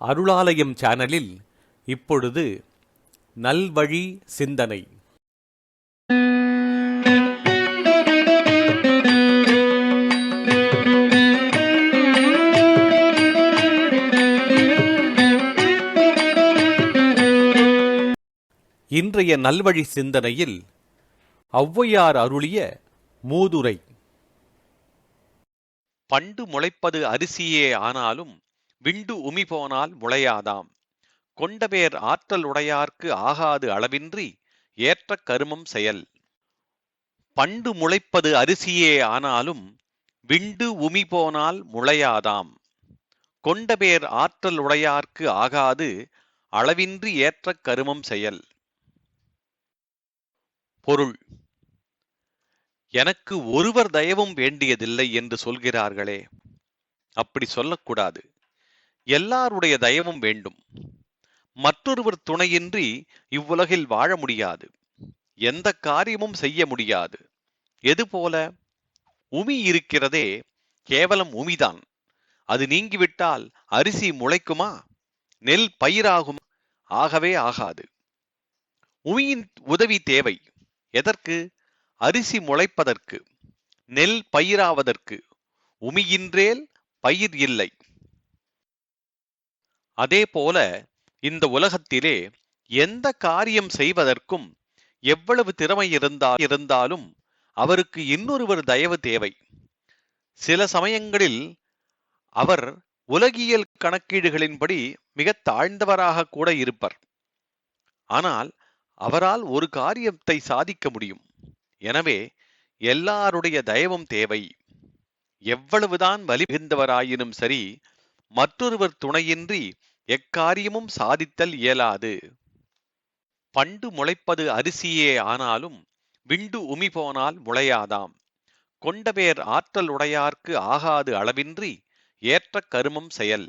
அருளாலயம் சேனலில் இப்பொழுது நல்வழி சிந்தனை. இன்றைய நல்வழி சிந்தனையில் ஔவையார் அருளிய மூதுரை. பண்டு முளைப்பது அரிசியே ஆனாலும் விண்டு உமி போனால் முளையாதாம். கொண்டபேர் ஆற்றல் உடையார்க்கு ஆகாது அளவின்றி ஏற்ற கருமம் செயல். பண்டு முளைப்பது அரிசியே ஆனாலும் விண்டு உமி போனால் முளையாதாம். கொண்டபேர் ஆற்றல் உடையார்க்கு ஆகாது அளவின்றி ஏற்ற கருமம் செயல். பொருள்: எனக்கு ஒருவர் தயவும் வேண்டியதில்லை என்று சொல்கிறார்களே, அப்படி சொல்லக்கூடாது. எல்லாருடைய தயவும் வேண்டும். மற்றொருவர் துணையின்றி இவ்வுலகில் வாழ முடியாது. எந்த காரியமும் செய்ய முடியாது. எதுபோல? உமி இருக்கிறதே, கேவலம் உமிதான். அது நீங்கிவிட்டால் அரிசி முளைக்குமா? நெல் பயிராகுமா? ஆகவே ஆகாது. உமியின் உதவி தேவை. எதற்கு? அரிசி முளைப்பதற்கு, நெல் பயிராவதற்கு. உமியின்றேல் பயிர் இல்லை. அதேபோல இந்த உலகத்திலே எந்த காரியம் செய்வதற்கும் எவ்வளவு திறமை இருந்தாலும் அவருக்கு இன்னொருவர் தயவு தேவை. சில சமயங்களில் அவர் உலகியல் கணக்கீடுகளின்படி மிக தாழ்ந்தவராக கூட இருப்பர். ஆனால் அவரால் ஒரு காரியத்தை சாதிக்க முடியும். எனவே எல்லாருடைய தயவும் தேவை. எவ்வளவுதான் வலி மிகுந்தவராயினும் சரி, மற்றொருவர் துணையின்றி எக்காரியமும் சாதித்தல் இயலாது. பண்டு முளைப்பது அரிசியே ஆனாலும் விண்டு உமி போனால் முளையாதாம். கொண்டபேர் ஆற்றல் உடையார்க்கு ஆகாது அளவின்றி ஏற்ற கருமம் செயல்.